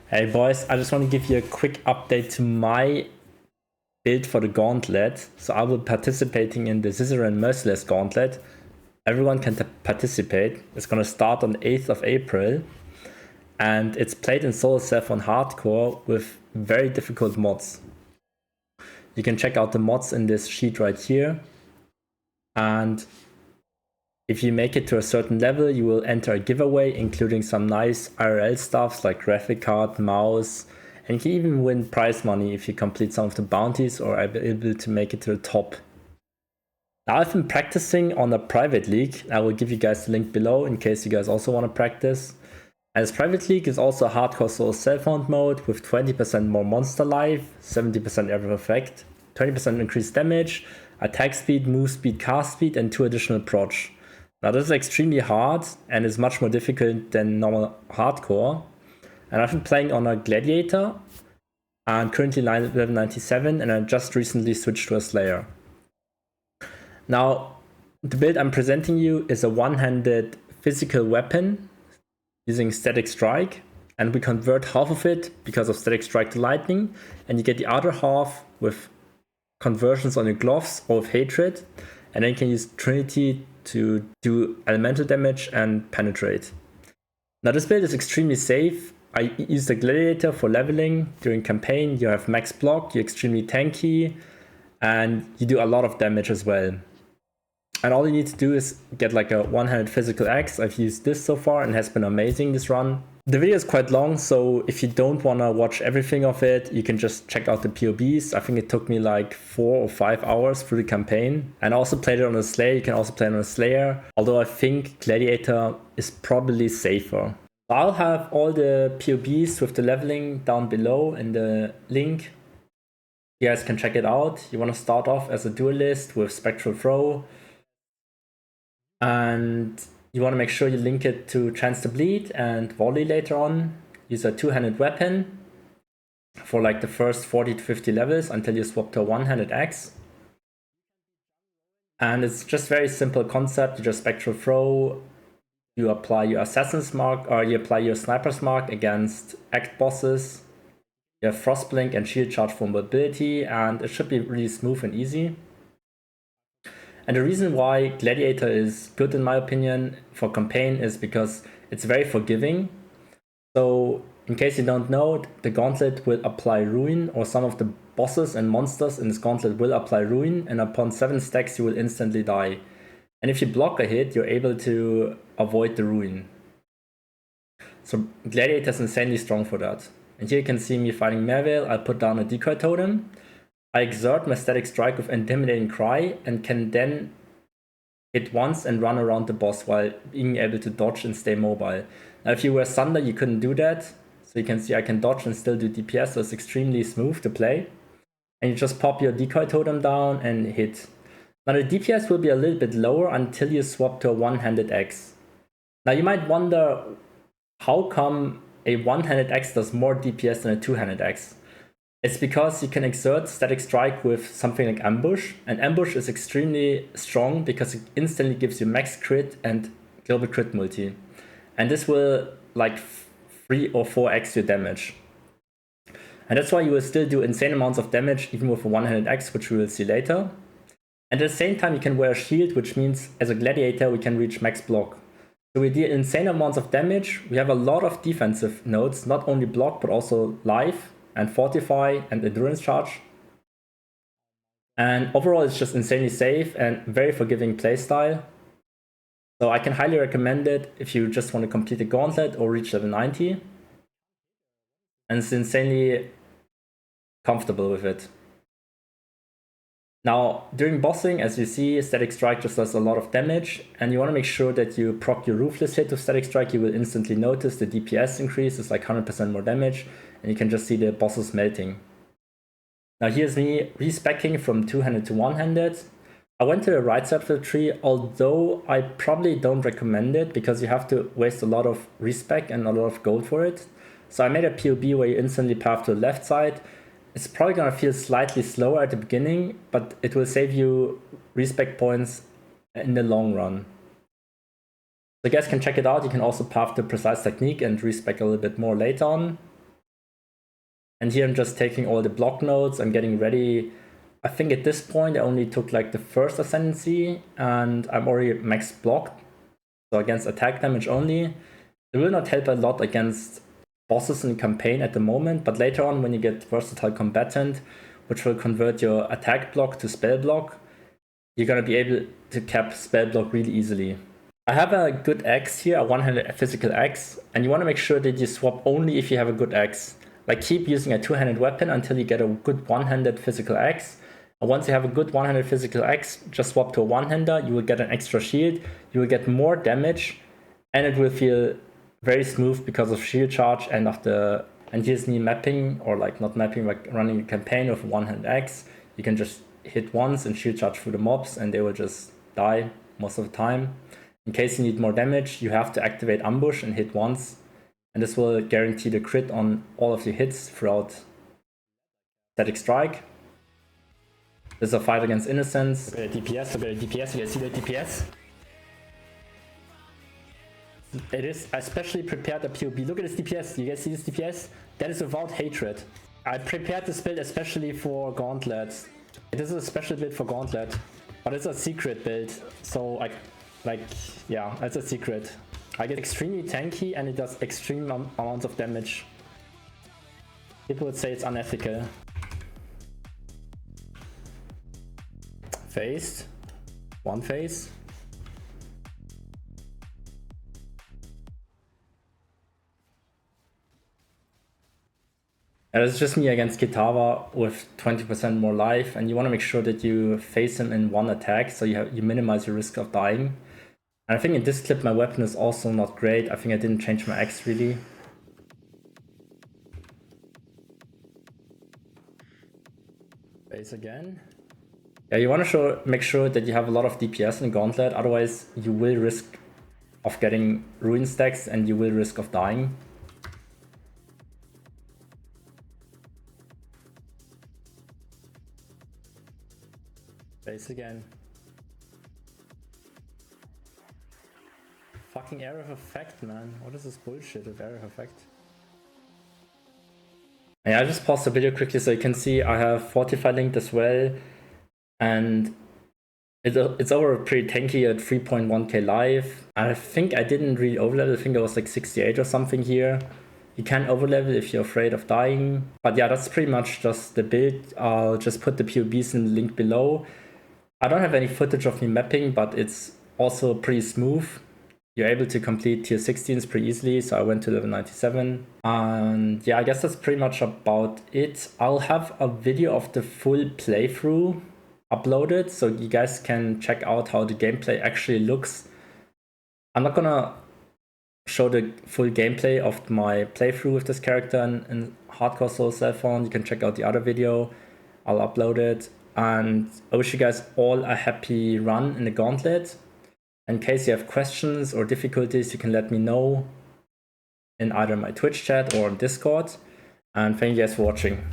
Hey boys, I just want to give you a quick update to my build for the Gauntlet. So I will be participating in the Suzerain Merciless Gauntlet. Everyone can participate. It's going to start on the 8th of April. And it's played in solo self on hardcore with very difficult mods. You can check out the mods in this sheet right here. And if you make it to a certain level, you will enter a giveaway, including some nice IRL stuffs like graphic card, mouse, and you can even win prize money if you complete some of the bounties or are able to make it to the top. Now I've been practicing on a private league. I will give you guys the link below in case you guys also want to practice. And this private league is also a hardcore solo self-found mode with 20% more monster life, 70% average effect, 20% increased damage, attack speed, move speed, cast speed, and 2 additional proj. Now this is extremely hard and is much more difficult than normal hardcore. And I've been playing on a Gladiator. I'm currently level 97 and I just recently switched to a Slayer. Now, the build I'm presenting you is a one-handed physical weapon using static strike, and we convert half of it because of static strike to lightning, and you get the other half with conversions on your gloves or with hatred, and then you can use Trinity to do elemental damage and penetrate. Now this build is extremely safe. I use the Gladiator for leveling. During campaign, you have max block, you're extremely tanky, and you do a lot of damage as well. And all you need to do is get like a one-handed physical axe. I've used this so far and it has been amazing, this run. The video is quite long, so if you don't want to watch everything of it, you can just check out the POBs. I think it took me like 4 or 5 hours through the campaign. And I also played it on a Slayer. You can also play it on a Slayer, although I think Gladiator is probably safer. I'll have all the POBs with the leveling down below in the link. You guys can check it out. You want to start off as a duelist with Spectral Throw. And you want to make sure you link it to Chance to Bleed and Volley later on. Use a two-handed weapon for like the first 40 to 50 levels until you swap to a one-handed axe. And it's just very simple concept. You just Spectral Throw, you apply your Assassin's Mark, or you apply your Sniper's Mark against Act bosses. You have Frostblink and Shield Charge for mobility, and it should be really smooth and easy. And the reason why Gladiator is good in my opinion for campaign is because it's very forgiving. So in case you don't know, the Gauntlet will apply Ruin, or some of the bosses and monsters in this Gauntlet will apply Ruin, and upon 7 stacks you will instantly die. And if you block a hit, you're able to avoid the Ruin. So Gladiator is insanely strong for that. And here you can see me fighting Merveil. I put down a decoy totem. I exert my static strike with Intimidating Cry and can then hit once and run around the boss while being able to dodge and stay mobile. Now if you were Sunder, you couldn't do that. So you can see I can dodge and still do DPS, so it's extremely smooth to play. And you just pop your decoy totem down and hit. Now the DPS will be a little bit lower until you swap to a one-handed axe. Now you might wonder, how come a one-handed axe does more DPS than a two-handed axe? It's because you can exert static strike with something like ambush, and ambush is extremely strong because it instantly gives you max crit and global crit multi. And this will like 3 or 4x your damage. And that's why you will still do insane amounts of damage even with a one-handed axe, which we will see later. And at the same time you can wear a shield, which means as a Gladiator we can reach max block. So we deal insane amounts of damage. We have a lot of defensive nodes, not only block but also life and fortify and endurance charge. And overall it's just insanely safe and very forgiving playstyle. So I can highly recommend it if you just want to complete a Gauntlet or reach level 90. And it's insanely comfortable with it. Now, during bossing, as you see, Static Strike just does a lot of damage, and you want to make sure that you proc your Ruthless hit with Static Strike. You will instantly notice the DPS increase is like 100% more damage, and you can just see the bosses melting. Now here's me respecking from two-handed to one-handed. I went to the right side of the tree, although I probably don't recommend it because you have to waste a lot of respec and a lot of gold for it. So I made a POB where you instantly path to the left side. It's probably going to feel slightly slower at the beginning, but it will save you respec points in the long run. So you guys can check it out. You can also path the precise technique and respec a little bit more later on. And here I'm just taking all the block nodes. I'm getting ready. I think at this point I only took like the first ascendancy and I'm already max blocked. So against attack damage only. It will not help a lot against bosses in the campaign at the moment, but later on when you get Versatile Combatant, which will convert your attack block to spell block, you're gonna be able to cap spell block really easily. I have a good axe here, a one-handed physical axe, and you want to make sure that you swap only if you have a good axe. Like keep using a two-handed weapon until you get a good one-handed physical axe. And once you have a good one-handed physical axe, just swap to a one-hander, you will get an extra shield, you will get more damage, and it will feel very smooth because of shield charge and of the here's knee mapping, or like not mapping, like running a campaign with a one-handed axe. You can just hit once and shield charge through the mobs and they will just die most of the time. In case you need more damage, you have to activate ambush and hit once, and this will guarantee the crit on all of your hits throughout static strike. This is a fight against innocence. Look at the DPS, look at the DPS, you guys see the DPS? It is especially prepared a POB. Look at this DPS, you guys see this DPS? That is without hatred. I prepared this build especially for Gauntlet. This is a special build for Gauntlet, but it's a secret build, so yeah, it's a secret. I get extremely tanky and it does extreme amounts of damage. People would say it's unethical. Phased. One phase. And it's just me against Kitava with 20% more life, and you want to make sure that you face him in one attack so you minimize your risk of dying. And I think in this clip my weapon is also not great. I think I didn't change my axe really. Base again. Yeah, you want to make sure that you have a lot of DPS in Gauntlet, otherwise you will risk of getting ruin stacks and you will risk of dying. Base again. Fucking area of effect, man. What is this bullshit of area of effect? Yeah, I just paused the video quickly so you can see I have Fortify linked as well. And it's over pretty tanky at 3.1k life. I think I didn't really overlevel. I think I was like 68 or something here. You can overlevel if you're afraid of dying. But yeah, that's pretty much just the build. I'll just put the POBs in the link below. I don't have any footage of me mapping, but it's also pretty smooth. You're able to complete tier 16s pretty easily, so I went to level 97. And yeah, I guess that's pretty much about it. I'll have a video of the full playthrough uploaded, so you guys can check out how the gameplay actually looks. I'm not gonna show the full gameplay of my playthrough with this character in Hardcore Soul Cell Phone. You can check out the other video. I'll upload it. And I wish you guys all a happy run in the Gauntlet. In case you have questions or difficulties, you can let me know in either my Twitch chat or on Discord. And thank you guys for watching.